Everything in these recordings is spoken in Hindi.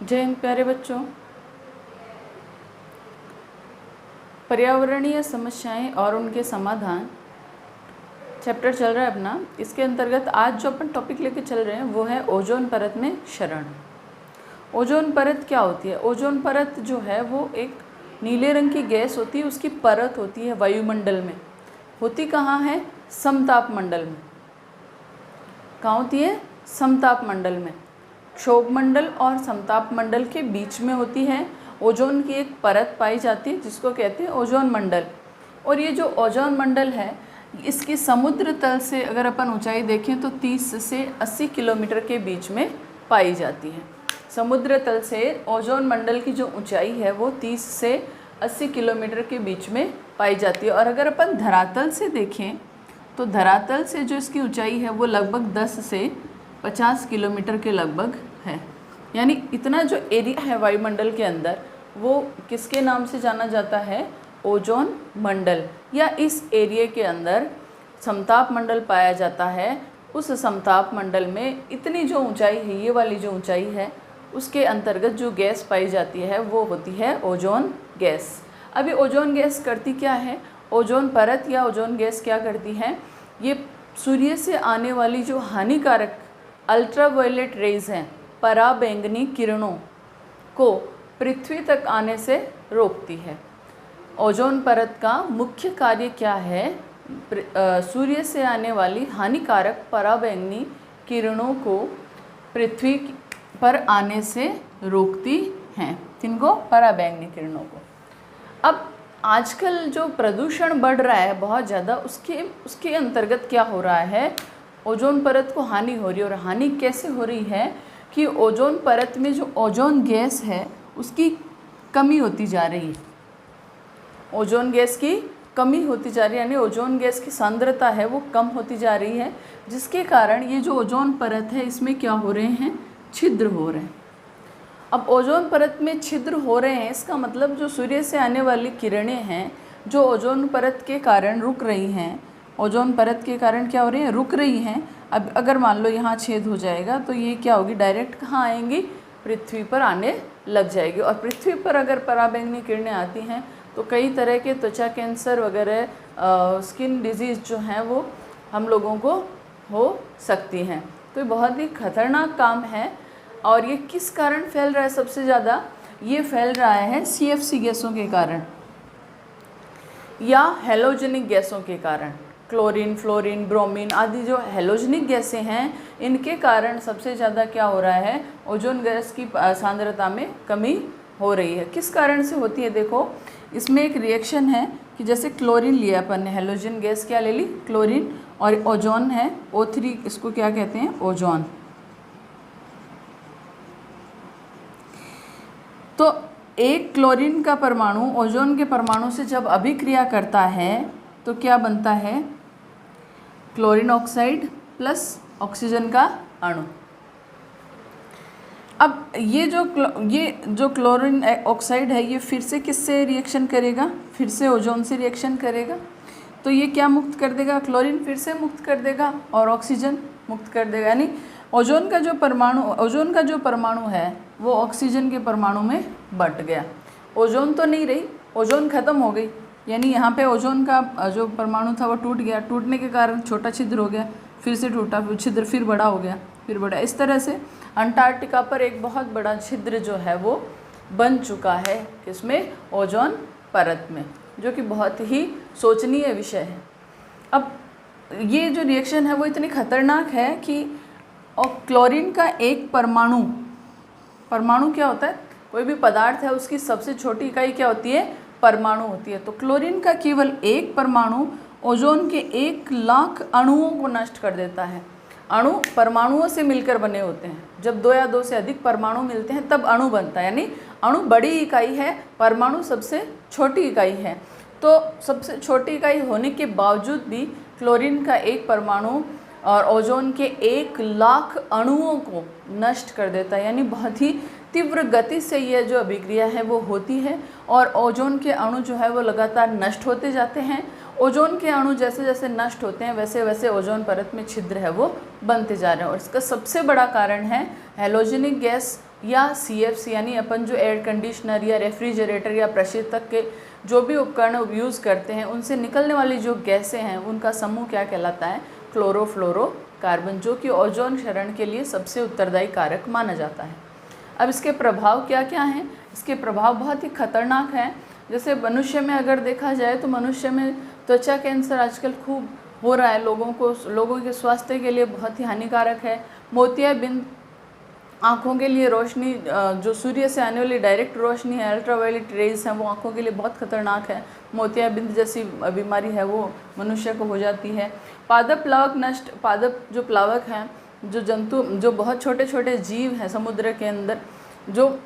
जय हिंद प्यारे बच्चों। पर्यावरणीय समस्याएं और उनके समाधान चैप्टर चल रहा है अपना। इसके अंतर्गत आज जो अपन टॉपिक लेके चल रहे हैं वो है ओजोन परत में क्षरण। ओजोन परत क्या होती है? ओजोन परत जो है वो एक नीले रंग की गैस होती है, उसकी परत होती है वायुमंडल में। होती कहाँ है? समताप मंडल में। कहाँ होती है? समताप मंडल में। क्षोभ मंडल और समताप मंडल के बीच में होती है। ओजोन की एक परत पाई जाती है जिसको कहते हैं ओजोन मंडल। और ये जो ओजोन मंडल है इसकी समुद्र तल से अगर अपन ऊंचाई देखें तो 30 से 80 किलोमीटर के बीच में पाई जाती है। समुद्र तल से ओजोन मंडल की जो ऊंचाई है वो 30 से 80 किलोमीटर के बीच में पाई जाती है। और अगर अपन धरातल से देखें तो धरातल से जो इसकी ऊंचाई है वो लगभग 10 से 50 किलोमीटर के लगभग है। यानी इतना जो एरिया है वायुमंडल के अंदर वो किसके नाम से जाना जाता है? ओजोन मंडल। या इस एरिया के अंदर समताप मंडल पाया जाता है। उस समताप मंडल में इतनी जो ऊंचाई है, ये वाली जो ऊंचाई है, उसके अंतर्गत जो गैस पाई जाती है वो होती है ओजोन गैस। अभी ओजोन गैस करती क्या है? ओजोन परत या ओजोन गैस क्या करती है? ये सूर्य से आने वाली जो हानिकारक अल्ट्रावायलेट रेज हैं, पराबैंगनी किरणों को पृथ्वी तक आने से रोकती है। ओजोन परत का मुख्य कार्य क्या है? सूर्य से आने वाली हानिकारक पराबैंगनी किरणों को पृथ्वी पर आने से रोकती हैं। किनको? पराबैंगनी किरणों को। अब आजकल जो प्रदूषण बढ़ रहा है बहुत ज़्यादा, उसके अंतर्गत क्या हो रहा है? ओजोन परत को हानि हो रही है। और हानि कैसे हो रही है कि ओजोन परत में जो ओजोन गैस है उसकी कमी होती जा रही है। ओजोन गैस की कमी होती जा रही है, यानी ओजोन गैस की सांद्रता है वो कम होती जा रही है, जिसके कारण ये जो ओजोन परत है इसमें क्या हो रहे हैं? छिद्र हो रहे हैं। अब ओजोन परत में छिद्र हो रहे हैं, इसका मतलब जो सूर्य से आने वाली किरणें हैं जो ओजोन परत के कारण रुक रही हैं, ओजोन परत के कारण क्या हो रही है? रुक रही हैं। अब अगर मान लो यहाँ छेद हो जाएगा तो ये क्या होगी? डायरेक्ट कहाँ आएंगी? पृथ्वी पर आने लग जाएगी। और पृथ्वी पर अगर पराबैंगनी किरणें आती हैं तो कई तरह के त्वचा कैंसर वगैरह, स्किन डिजीज़ जो हैं वो हम लोगों को हो सकती हैं। तो ये बहुत ही खतरनाक काम है। और ये किस कारण फैल रहा है सबसे ज़्यादा? ये फैल रहा है CFC गैसों के कारण या हेलोजेनिक गैसों के कारण। क्लोरीन, फ्लोरीन, ब्रोमीन आदि जो हेलोजेनिक गैसें हैं इनके कारण सबसे ज़्यादा क्या हो रहा है? ओजोन गैस की सांद्रता में कमी हो रही है। किस कारण से होती है? देखो, इसमें एक रिएक्शन है कि जैसे क्लोरीन लिया अपन ने, हेलोजन गैस क्या ले ली? क्लोरीन। और ओजोन है O3, इसको क्या कहते हैं? ओजोन। तो एक क्लोरीन का परमाणु ओजोन के परमाणु से जब अभिक्रिया करता है तो क्या बनता है? क्लोरीन ऑक्साइड प्लस ऑक्सीजन का अणु। अब ये जो क्लोरीन ऑक्साइड है ये फिर से किससे रिएक्शन करेगा? फिर से ओजोन से रिएक्शन करेगा। तो ये क्या मुक्त कर देगा? क्लोरीन फिर से मुक्त कर देगा और ऑक्सीजन मुक्त कर देगा। यानी ओजोन का जो परमाणु है वो ऑक्सीजन के परमाणु में बंट गया। ओजोन तो नहीं रही, ओजोन खत्म हो गई। यानी यहाँ पे ओजोन का जो परमाणु था वो टूट गया। टूटने के कारण छोटा छिद्र हो गया, फिर से टूटा, फिर छिद्र फिर बड़ा हो गया, फिर बड़ा। इस तरह से अंटार्कटिका पर एक बहुत बड़ा छिद्र जो है वो बन चुका है। किसमें? ओजोन परत में, जो कि बहुत ही सोचनीय विषय है। अब ये जो रिएक्शन है वो इतनी खतरनाक है कि क्लोरीन का एक परमाणु क्या होता है? कोई भी पदार्थ है उसकी सबसे छोटी इकाई क्या होती है? परमाणु होती है। तो क्लोरीन का केवल एक परमाणु ओजोन के 1 लाख अणुओं को नष्ट कर देता है। अणु परमाणुओं से मिलकर बने होते हैं। जब 2 या 2 से अधिक परमाणु मिलते हैं तब अणु बनता है। यानी अणु बड़ी इकाई है, परमाणु सबसे छोटी इकाई है। तो सबसे छोटी इकाई होने के बावजूद भी क्लोरीन का एक परमाणु और ओजोन के 1 लाख अणुओं को नष्ट कर देता है। यानी बहुत ही तीव्र गति से यह जो अभिक्रिया है वो होती है और ओजोन के अणु जो है वो लगातार नष्ट होते जाते हैं। ओजोन के अणु जैसे जैसे नष्ट होते हैं वैसे वैसे ओजोन परत में छिद्र है वो बनते जा रहे हैं। और इसका सबसे बड़ा कारण है हेलोजेनिक गैस या CFC यानी अपन जो एयर कंडीशनर या रेफ्रिजरेटर या प्रशीतक के जो भी उपकरण यूज़ करते हैं उनसे निकलने वाली जो गैसें हैं उनका समूह क्या कहलाता है? क्लोरोफ्लोरोकार्बन, जो कि ओजोन क्षरण के लिए सबसे उत्तरदायी कारक माना जाता है। अब इसके प्रभाव क्या क्या हैं? इसके प्रभाव बहुत ही खतरनाक हैं। जैसे मनुष्य में अगर देखा जाए तो मनुष्य में त्वचा कैंसर आजकल खूब हो रहा है, लोगों के स्वास्थ्य के लिए बहुत ही हानिकारक है। मोतियाबिंद आँखों के लिए रोशनी, जो सूर्य से आने वाली डायरेक्ट रोशनी है, अल्ट्रावायलेट रेज हैं, वो आँखों के लिए बहुत खतरनाक है। मोतियाबिंद जैसी बीमारी है वो मनुष्य को हो जाती है। पादप प्लावक नष्ट, पादप जो प्लावक हैं, जो जंतु, जो बहुत छोटे छोटे जीव हैं समुद्र के अंदर, जो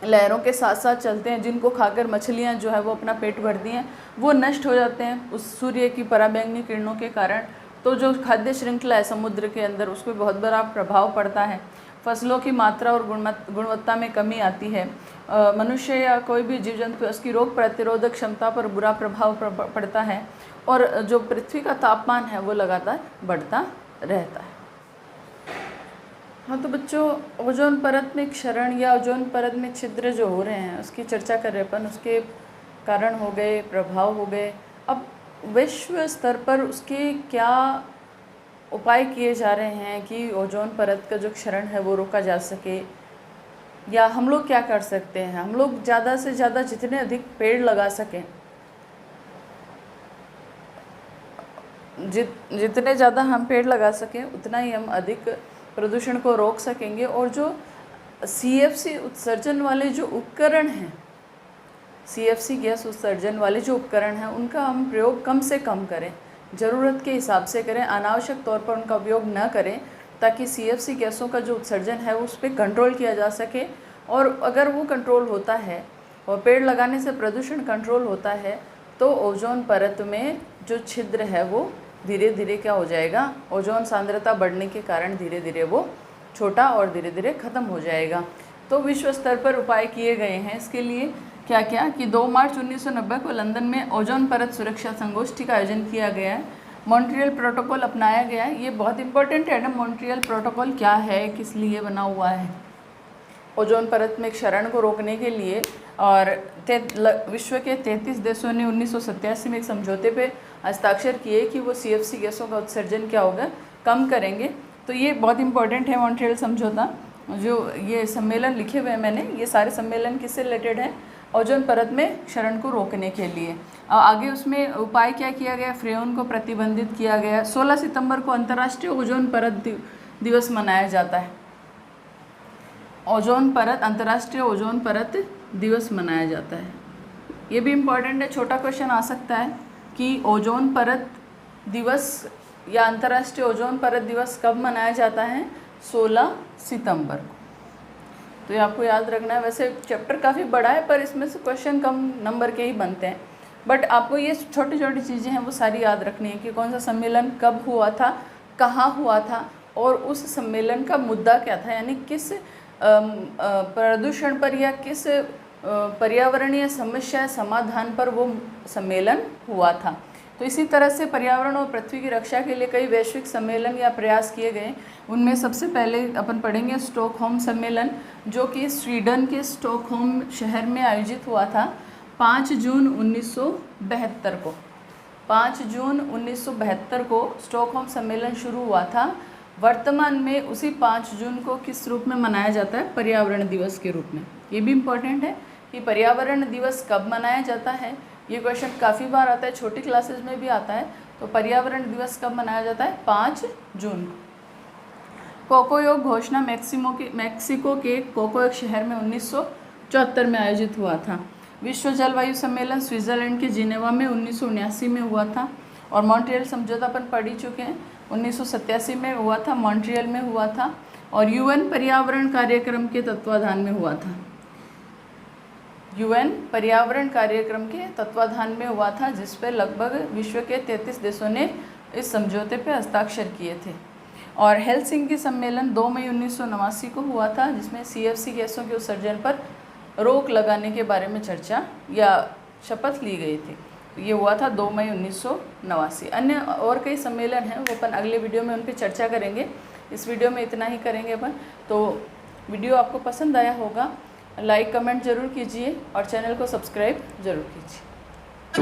लहरों के साथ साथ चलते हैं, जिनको खाकर मछलियाँ जो है वो अपना पेट भरती हैं, वो नष्ट हो जाते हैं उस सूर्य की पराबैंगनी किरणों के कारण। तो जो खाद्य श्रृंखला है समुद्र के अंदर, उस पर बहुत बड़ा प्रभाव पड़ता है। फसलों की मात्रा और गुणवत्ता में कमी आती है। मनुष्य या कोई भी जीव जंतु, उसकी रोग प्रतिरोधक क्षमता पर बुरा प्रभाव पड़ता है और जो पृथ्वी का तापमान है वो लगातार बढ़ता रहता है। हाँ, तो बच्चों, ओजोन परत में क्षरण या ओजोन परत में छिद्र जो हो रहे हैं उसकी चर्चा कर रहे अपन। उसके कारण हो गए, प्रभाव हो गए। अब विश्व स्तर पर उसके क्या उपाय किए जा रहे हैं कि ओजोन परत का जो क्षरण है वो रोका जा सके, या हम लोग क्या कर सकते हैं? हम लोग ज़्यादा से ज़्यादा जितने अधिक पेड़ लगा सकें, जितने ज़्यादा हम पेड़ लगा सकें उतना ही हम अधिक प्रदूषण को रोक सकेंगे। और जो CFC उत्सर्जन वाले जो उपकरण हैं, CFC गैस उत्सर्जन वाले जो उपकरण हैं, उनका हम प्रयोग कम से कम करें, ज़रूरत के हिसाब से करें, अनावश्यक तौर पर उनका उपयोग न करें, ताकि CFC गैसों का जो उत्सर्जन है उस पर कंट्रोल किया जा सके। और अगर वो कंट्रोल होता है और पेड़ लगाने से प्रदूषण कंट्रोल होता है, तो ओजोन परत में जो छिद्र है वो धीरे धीरे क्या हो जाएगा? ओजोन सांद्रता बढ़ने के कारण धीरे धीरे वो छोटा और धीरे धीरे ख़त्म हो जाएगा। तो विश्व स्तर पर उपाय किए गए हैं इसके लिए। क्या क्या कि 2 मार्च 1990 को लंदन में ओजोन परत सुरक्षा संगोष्ठी का आयोजन किया गया है। मॉन्ट्रियल प्रोटोकॉल अपनाया गया है। ये बहुत इंपॉर्टेंट है ना, मॉन्ट्रियल प्रोटोकॉल क्या है, किस लिए बना हुआ है? ओजोन परत में क्षरण को रोकने के लिए। और विश्व के 33 देशों ने 1987 में एक समझौते पे हस्ताक्षर किए कि वो CFC गैसों का उत्सर्जन क्या होगा, कम करेंगे। तो ये बहुत इंपॉर्टेंट है मॉन्ट्रियल समझौता। जो ये सम्मेलन लिखे हुए हैं मैंने, ये सारे सम्मेलन किससे रिलेटेड हैं? ओजोन परत में क्षरण को रोकने के लिए। आगे उसमें उपाय क्या किया गया? फ्रेओन को प्रतिबंधित किया गया। 16 सितंबर को अंतर्राष्ट्रीय ओजोन परत दिवस मनाया जाता है। ओजोन परत, अंतर्राष्ट्रीय ओजोन परत दिवस मनाया जाता है। ये भी इम्पॉर्टेंट है, छोटा क्वेश्चन आ सकता है कि ओजोन परत दिवस या अंतर्राष्ट्रीय ओजोन परत दिवस कब मनाया जाता है? 16 सितंबर को। तो ये आपको याद रखना है। वैसे चैप्टर काफ़ी बड़ा है पर इसमें से क्वेश्चन कम नंबर के ही बनते हैं, बट आपको ये छोटी छोटी चीज़ें हैं वो सारी याद रखनी है कि कौन सा सम्मेलन कब हुआ था, कहाँ हुआ था, और उस सम्मेलन का मुद्दा क्या था, यानी किस प्रदूषण पर या किस पर्यावरणीय समस्या समाधान पर वो सम्मेलन हुआ था। तो इसी तरह से पर्यावरण और पृथ्वी की रक्षा के लिए कई वैश्विक सम्मेलन या प्रयास किए गए। उनमें सबसे पहले अपन पढ़ेंगे स्टॉकहोम सम्मेलन, जो कि स्वीडन के स्टॉकहोम शहर में आयोजित हुआ था 5 जून 1972 को। 5 जून 1972 को स्टॉकहोम सम्मेलन शुरू हुआ था। वर्तमान में उसी 5 जून को किस रूप में मनाया जाता है? पर्यावरण दिवस के रूप में। ये भी इम्पोर्टेंट है कि पर्यावरण दिवस कब मनाया जाता है। ये क्वेश्चन काफ़ी बार आता है, छोटी क्लासेस में भी आता है। तो पर्यावरण दिवस कब मनाया जाता है? 5 जून को। कोकोयोग घोषणा मैक्सिको के कोकोयोग शहर में 1974 में आयोजित हुआ था। विश्व जलवायु सम्मेलन स्विट्जरलैंड के जिनेवा में 1979 में हुआ था। और मॉन्ट्रियल समझौता अपन पढ़ ही चुके हैं, 1987 में हुआ था, मॉन्ट्रियल में हुआ था। और UN पर्यावरण कार्यक्रम के तत्वाधान में हुआ था। UN पर्यावरण कार्यक्रम के तत्वाधान में हुआ था, जिस पर लगभग विश्व के 33 देशों ने इस समझौते पर हस्ताक्षर किए थे। और हेलसिंकी सम्मेलन 2 मई 1989 को हुआ था, जिसमें CFC गैसों के उत्सर्जन पर रोक लगाने के बारे में चर्चा या शपथ ली गई थी। तो ये हुआ था 2 मई 1989। अन्य और कई सम्मेलन हैं, वो अपन अगले वीडियो में उन पर चर्चा करेंगे। इस वीडियो में इतना ही करेंगे अपन। तो वीडियो आपको पसंद आया होगा, लाइक कमेंट ज़रूर कीजिए और चैनल को सब्सक्राइब ज़रूर कीजिए।